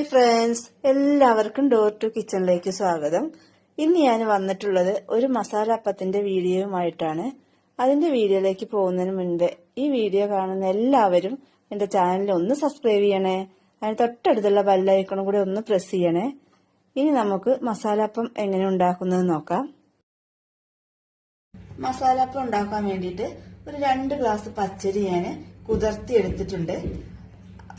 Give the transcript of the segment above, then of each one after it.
Hi friends, എല്ലാവർക്കും door to കിച്ചണിലേക്ക് സ്വാഗതം. ഇന്ന് ഞാൻ വന്നിട്ടുള്ളത് ഒരു മസാല അപ്പത്തിന്റെ വീഡിയോയുമായിട്ടാണ്. അതിന്റെ വീഡിയോയിലേക്ക് പോകുന്നതിന് മുൻപ് ഈ വീഡിയോ കാണുന്ന എല്ലാവരും എന്റെ ചാനൽ ഒന്ന് സബ്സ്ക്രൈബ് ചെയ്യണേ. അതിന് തൊട്ടടുത്തുള്ള ബെല്ലൈക്കണും കൂടി ഒന്ന് പ്രസ് ചെയ്യണേ. ഇനി നമുക്ക് മസാല അപ്പം എങ്ങനെ ഉണ്ടാക്കുന്നത് നോക്കാം. മസാല അപ്പം ഉണ്ടാക്കാൻ വേണ്ടിയിട്ട് ഒരു 2 ഗ്ലാസ് പച്ചരി ഞാൻ കുതിർത്തി എടുത്തിട്ടുണ്ട്.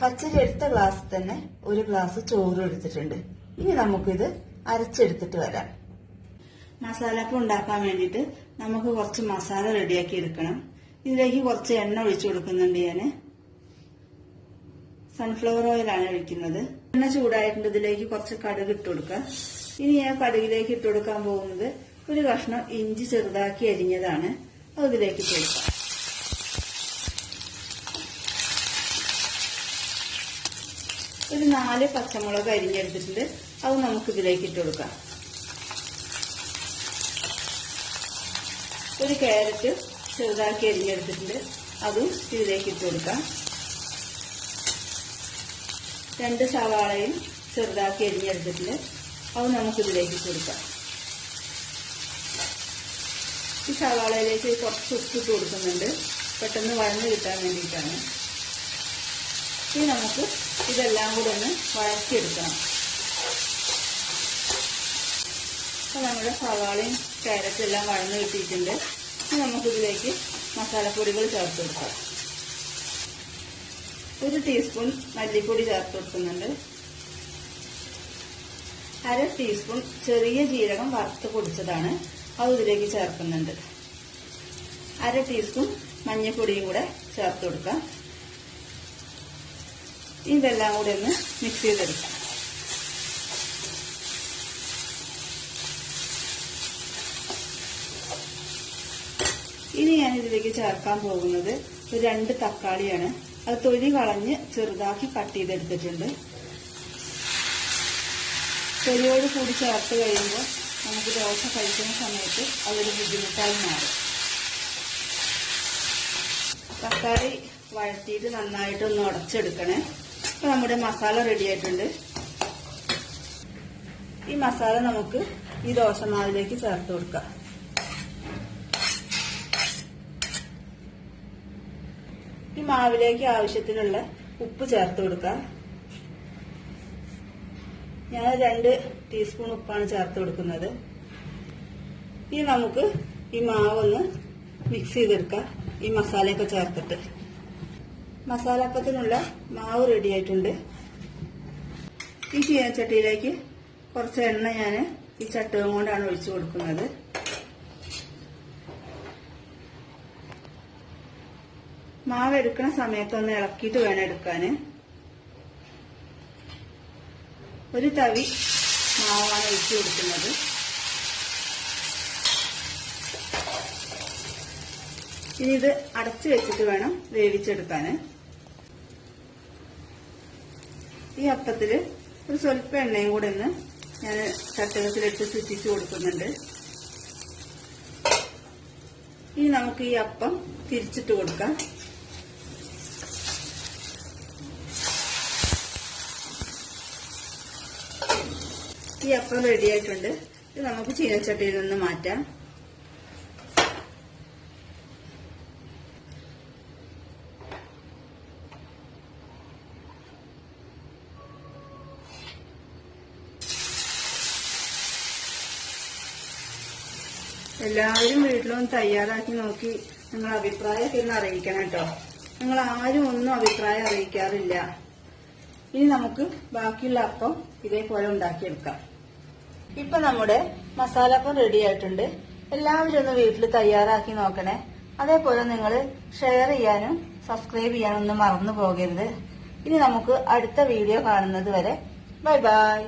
പച്ചരി എടുത്ത ഗ്ലാസ് തന്നെ 1 ഗ്ലാസ് ചോറ് എടുത്തിട്ടുണ്ട്. ഇനി നമുക്കിത് അരച്ചെടുത്തിട്ട് വരാം. മസാലപ്പം ഉണ്ടാക്കാൻ വേണ്ടിയിട്ട് നമുക്ക് കുറച്ച് മസാല റെഡിയാക്കി എടുക്കണം. ഇതിലേക്ക് കുറച്ച് എണ്ണ ഒഴിച്ചു കൊടുക്കുന്നുണ്ട്. ഞാൻ സൺഫ്ലവർ ഓയിലാണ് ഒഴിക്കുന്നത്. എണ്ണ ചൂടായിട്ടുണ്ട്. ഇതിലേക്ക് കുറച്ച് കടുക് ഇട്ട് കൊടുക്കാം. ഇനി ഞാൻ കടുകിലേക്ക് ഇട്ട് കൊടുക്കാൻ പോകുന്നത് ഒരു കഷ്ണം ഇഞ്ചി ചെറുതാക്കി അരിഞ്ഞതാണ്. അത് ഇതിലേക്ക് ഇട്ട് കൊടുക്കാം. ഒരു 4 പച്ചമുളക് അരിഞ്ഞെടുത്തിട്ടുണ്ട്. അത് നമുക്ക് ഇതിലേക്ക് ഇട്ട് കൊടുക്കാം. ഒരു ക്യാരറ്റ് ചെറുതാക്കി അരിഞ്ഞെടുത്തിട്ടുണ്ട്. അതും ഇതിലേക്ക് ഇട്ട് കൊടുക്കാം. 2 സവാളയും ചെറുതാക്കി അരിഞ്ഞെടുത്തിട്ടുണ്ട്. അത് നമുക്ക് ഇതിലേക്ക് ഇട്ട് കൊടുക്കാം. ഈ സവാളയിലേക്ക് കുറച്ച് ഉപ്പിട്ട് കൊടുക്കുന്നുണ്ട്, പെട്ടെന്ന് വഴന്ന് കിട്ടാൻ വേണ്ടിയിട്ടാണ്. ഇനി നമുക്ക് ഇതെല്ലാം കൂടെ ഒന്ന് വഴറ്റിയെടുക്കണം. അപ്പോൾ നമ്മുടെ സവാളയും ക്യാരറ്റും എല്ലാം വഴന്ന് കിട്ടിയിട്ടുണ്ട്. ഇനി നമുക്കിതിലേക്ക് മസാലപ്പൊടികൾ ചേർത്ത് കൊടുക്കാം. 1 ടീസ്പൂൺ മല്ലിപ്പൊടി ചേർത്ത് കൊടുക്കുന്നുണ്ട്. 1/2 ടീസ്പൂൺ ചെറിയ ജീരകം വറുത്ത് പൊടിച്ചതാണ്, അത് ഇതിലേക്ക് ചേർക്കുന്നുണ്ട്. 1/2 ടീസ്പൂൺ മഞ്ഞൾപ്പൊടിയും കൂടെ ചേർത്ത് കൊടുക്കാം. ഇതെല്ലാം കൂടെ ഒന്ന് മിക്സ് ചെയ്തെടുക്കാം. ഇനി ഞാൻ ഇതിലേക്ക് ചേർക്കാൻ പോകുന്നത് ഒരു 2 തക്കാളിയാണ്. അത് തൊലി കളഞ്ഞ് ചെറുതാക്കി കട്ട് ചെയ്തെടുത്തിട്ടുണ്ട്. തൊലിയോട് കൂടി ചേർത്ത് കഴിയുമ്പോൾ നമുക്ക് ദോശ കഴിക്കുന്ന സമയത്ത് അതൊരു ബുദ്ധിമുട്ടായി മാറും. തക്കാളി വഴറ്റിയിട്ട് നന്നായിട്ടൊന്ന് ഉടച്ചെടുക്കണേ. അപ്പൊ നമ്മുടെ മസാല റെഡി ആയിട്ടുണ്ട്. ഈ മസാല നമുക്ക് ഈ ദോശമാവിലേക്ക് ചേർത്ത് കൊടുക്കാം. ഈ മാവിലേക്ക് ആവശ്യത്തിനുള്ള ഉപ്പ് ചേർത്ത് കൊടുക്കാം. ഞാൻ 2 ടീസ്പൂൺ ഉപ്പാണ് ചേർത്ത് കൊടുക്കുന്നത്. ഇനി നമുക്ക് ഈ മാവൊന്ന് മിക്സ് ചെയ്തെടുക്കാം. ഈ മസാലയൊക്കെ ചേർത്തിട്ട് മസാലപ്പത്തിനുള്ള മാവ് റെഡി ആയിട്ടുണ്ട്. ഈ ചീനച്ചട്ടിയിലേക്ക് കുറച്ച് എണ്ണ ഞാൻ ഈ ചട്ടകം കൊണ്ടാണ് ഒഴിച്ചു കൊടുക്കുന്നത്. മാവ് എടുക്കുന്ന സമയത്തൊന്ന് ഇളക്കിയിട്ട് വേണം എടുക്കാന്. ഒരു തവി മാവാണ് ഒഴിച്ചു കൊടുക്കുന്നത്. ഇനി ഇത് അടച്ചു വെച്ചിട്ട് വേണം വേവിച്ചെടുക്കാന്. ഈ അപ്പത്തില് ഒരു സ്വല്പം എണ്ണയും കൂടെ ഒന്ന് ഞാൻ ചട്ടകത്തിലിട്ട് ചുറ്റിച്ചു കൊടുക്കുന്നുണ്ട്. ഇനി നമുക്ക് ഈ അപ്പം തിരിച്ചിട്ട് കൊടുക്കാം. ഈ അപ്പം റെഡി ആയിട്ടുണ്ട്. ഇത് നമുക്ക് ചീനച്ചട്ടിയിൽ നിന്ന് മാറ്റാം. എല്ലാവരും വീട്ടിലൊന്ന് തയ്യാറാക്കി നോക്കി നിങ്ങൾ അഭിപ്രായമൊക്കെ ഒന്ന് അറിയിക്കണം കേട്ടോ. നിങ്ങൾ ആരും ഒന്നും അഭിപ്രായം അറിയിക്കാറില്ല. ഇനി നമുക്ക് ബാക്കിയുള്ള അപ്പം ഇതേപോലെ ഉണ്ടാക്കിയെടുക്കാം. ഇപ്പൊ നമ്മുടെ മസാലപ്പം റെഡി ആയിട്ടുണ്ട്. എല്ലാവരും ഒന്ന് വീട്ടിൽ തയ്യാറാക്കി നോക്കണേ. അതേപോലെ നിങ്ങൾ ഷെയർ ചെയ്യാനും സബ്സ്ക്രൈബ് ചെയ്യാനും ഒന്നും മറന്നു പോകരുത്. ഇനി നമുക്ക് അടുത്ത വീഡിയോ കാണുന്നത് വരെ ബൈ ബൈ.